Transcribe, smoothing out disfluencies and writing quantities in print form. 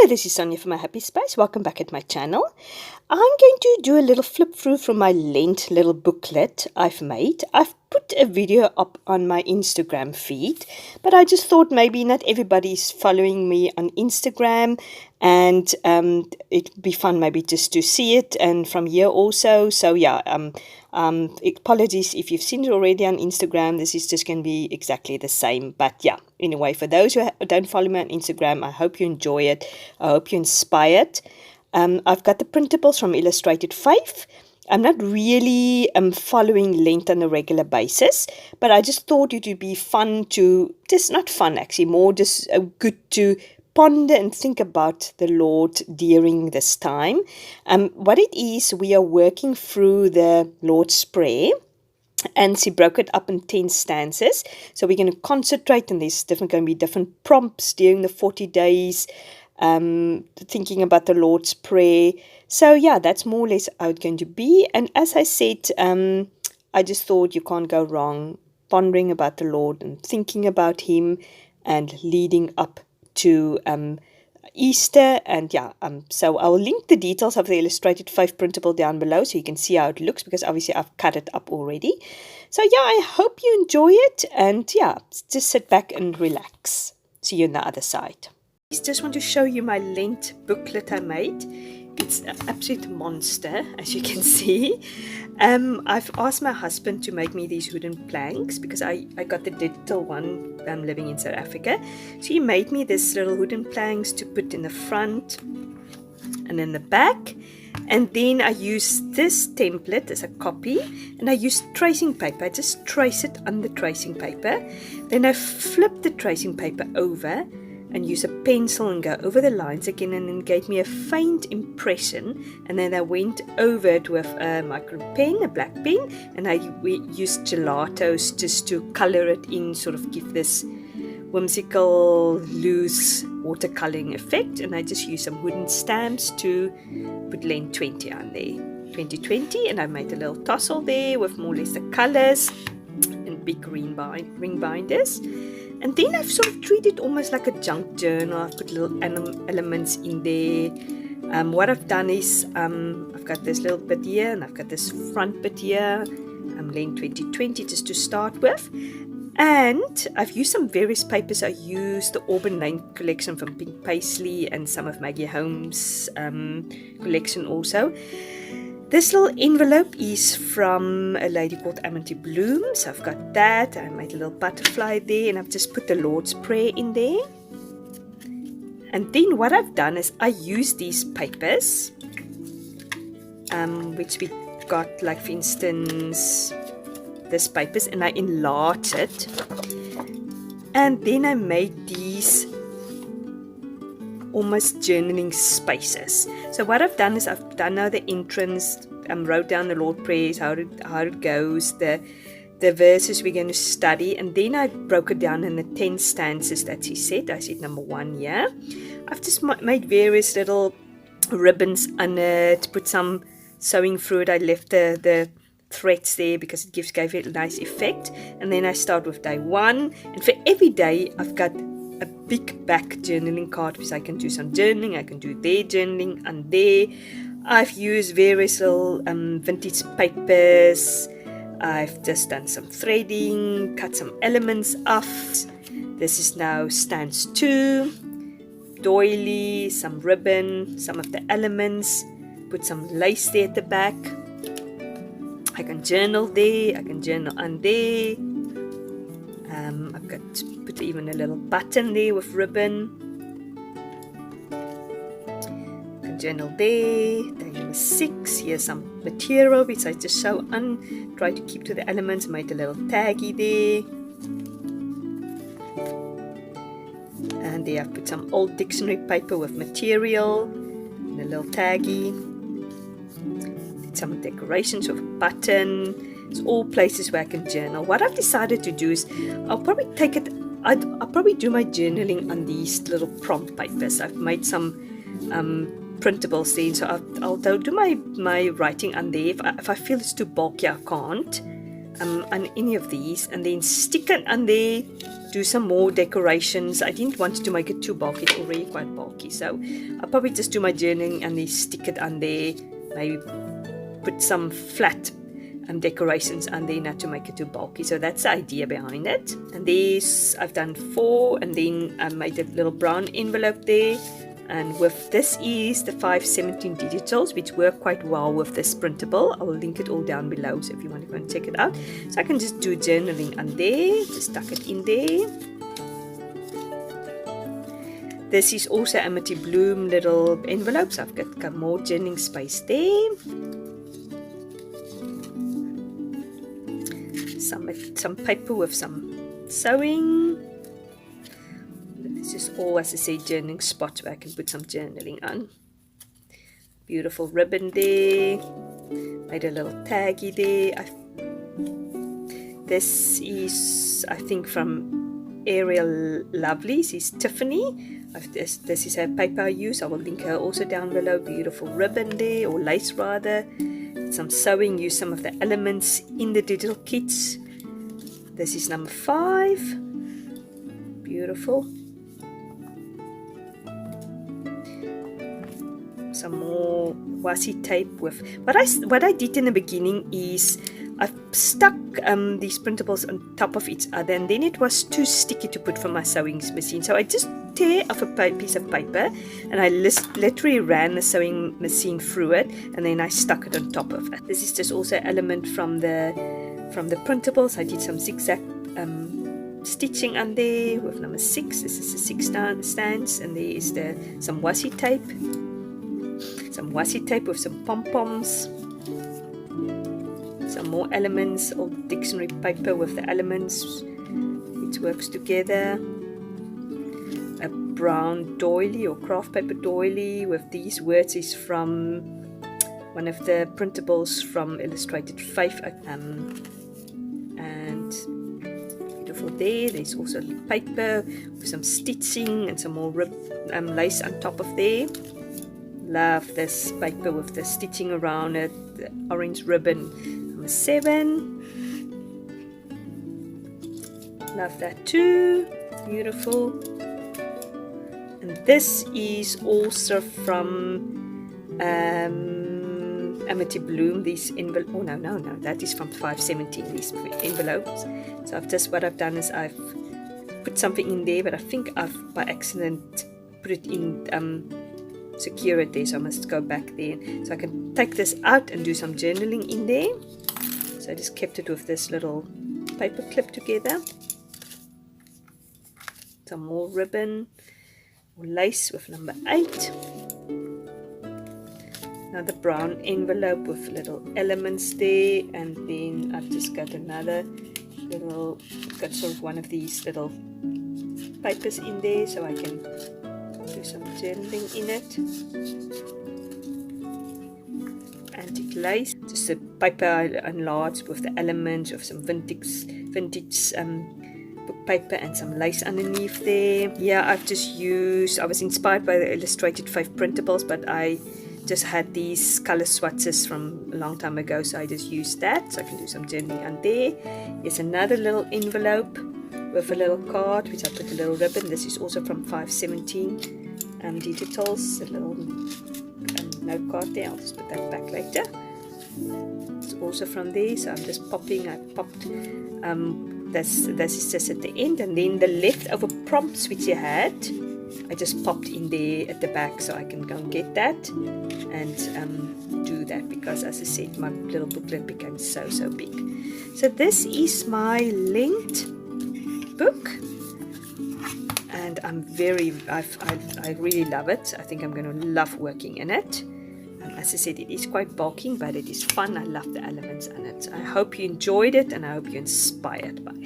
Hello, this is Sonja from My Happy Space. Welcome back at my channel. I'm going to do a little flip through from my Lent little booklet I've made. I've put a video up on my Instagram feed, but I just thought maybe not everybody's following me on Instagram, and it'd be fun maybe just to see it and from here also. So yeah, apologies if you've seen it already on Instagram. This is just going to be exactly the same, but yeah, anyway, for those who don't follow me on Instagram, I hope you enjoy it. I hope you're inspired. I've got the printables from Illustrated Faith. I'm not really following Lent on a regular basis, but I just thought it would be fun to, just not fun actually, more just good to ponder and think about the Lord during this time. What it is, we are working through the Lord's Prayer, and she broke it up in 10 stanzas. So we're going to concentrate, and there's going to be different prompts during the 40 days, thinking about the Lord's Prayer. So yeah, that's more or less how it's going to be. And as I said, I just thought you can't go wrong pondering about the Lord and thinking about Him and leading up to Easter. And yeah, so I'll link the details of the Illustrated Faith printable down below so you can see how it looks, because obviously I've cut it up already. So yeah, I hope you enjoy it, and yeah, just sit back and relax. See you on the other side. I just want to show you my Lent booklet I made. It's an absolute monster, as you can see. I've asked my husband to make me these wooden planks because I got the digital one living in South Africa. So he made me this little wooden planks to put in the front and in the back. And then I use this template as a copy, and I use tracing paper. I just trace it on the tracing paper. Then I flip the tracing paper over and use a pencil and go over the lines again, and then gave me a faint impression. And then I went over it with a micro pen, a black pen, and we used gelatos just to color it in, sort of give this whimsical, loose watercoloring effect. And I just used some wooden stamps to put Lent 20 on there, 2020, and I made a little tassel there with more or less the colors and big ring binders. And then I've sort of treated it almost like a junk journal. I've put little elements in there. What I've done is I've got this little bit here, and I've got this front bit here. Lent 2020 just to start with. And I've used some various papers. I used the Auburn Lane collection from Pink Paisley and some of Maggie Holmes' collection also. This little envelope is from a lady called Amity Bloom, so I've got that. I made a little butterfly there, and I've just put the Lord's Prayer in there. And then what I've done is I use these papers, which we got, like for instance, this papers, and I enlarge it. And then I made these almost journaling spaces. So what I've done is I've done now the entrance, wrote down the Lord's Prayers, how it goes, the verses we're going to study, and then I broke it down in the 10 stanzas that he said. I said number 1 here. I've just made various little ribbons on it, put some sewing through it. I left the threads there because it gave it a nice effect. And then I start with day 1, and for every day I've got a big back journaling card, because I can do some journaling, I can do their journaling, and there I've used various little vintage papers. I've just done some threading, cut some elements off. This is now stance 2, doily, some ribbon, some of the elements, put some lace there at the back. I can journal there, I can journal on there. I've got put even a little button there with ribbon. I can journal there. Day number 6. Here's some material which I just sew on. Try to keep to the elements. Made a little taggy there. And there I've put some old dictionary paper with material and a little taggy. Did some decorations with a button. It's all places where I can journal. What I've decided to do is I'll probably do my journaling on these little prompt papers. I've made some printables there, so I'll do my writing on there. If I feel it's too bulky, I can't. on any of these, and then stick it on there, do some more decorations. I didn't want to make it too bulky, it's already quite bulky, so I'll probably just do my journaling and then stick it on there, maybe put some flat decorations on there, not to make it too bulky. So that's the idea behind it. And these I've done 4, and then I made a little brown envelope there. And with this is the 517 digitals, which work quite well with this printable. I'll link it all down below, so if you want to go and check it out. So I can just do journaling on there, just tuck it in there. This is also Amity Bloom little envelopes. I've got more journaling space there. Some paper with some sewing. This is all, as I say, journaling spots where I can put some journaling on. Beautiful ribbon there. Made a little taggy there. This is, I think, from Ariel Lovely's. Is Tiffany. This is her paper I use. I will link her also down below. Beautiful ribbon there, or lace rather. Some sewing. Use some of the elements in the digital kits. This is number 5. Beautiful. Some more washi tape with what I did in the beginning is I've stuck these printables on top of each other, and then it was too sticky to put from my sewing machine, so I just tear off a piece of paper and I literally ran the sewing machine through it, and then I stuck it on top of it. This is just also an element from the printables. I did some zigzag stitching on there with number 6. This is the 6 stands, and there is some washi tape. Some washi tape with some pom-poms. Some more elements, old dictionary paper with the elements, which works together. A brown doily or craft paper doily with these words is from one of the printables from Illustrated Faith. And beautiful there. There's also paper with some stitching and some more lace on top of there. Love this paper with the stitching around it, the orange ribbon. Number 7. Love that too. Beautiful. And this is also from Amity Bloom. These envelopes. Oh no, that is from 517. These envelopes. So what I've done is I've put something in there, but I think I've by accident put it in. Secure it there, so I must go back there, so I can take this out and do some journaling in there. So I just kept it with this little paper clip together. Some more ribbon or lace with number 8. Another brown envelope with little elements there, and then I've just got another little, got sort of one of these little papers in there, so I can do some journaling in it. Antique lace, just a paper enlarged with the elements of some vintage book paper and some lace underneath there. Yeah, I was inspired by the Illustrated Faith printables, but I just had these color swatches from a long time ago, so I just used that, so I can do some journaling on there. Here's another little envelope with a little card, which I put a little ribbon. This is also from 517 digitals, a little note card there. I'll just put that back later. It's also from there, so I'm just popping. I popped this is just at the end, and then the leftover prompts which you had, I just popped in there at the back, so I can go and get that and do that, because as I said, my little booklet became so big. So this is my Lent book, and I really love it. I think I'm going to love working in it. As I said, it is quite bulky, but it is fun. I love the elements in it. I hope you enjoyed it, and I hope you're inspired by it.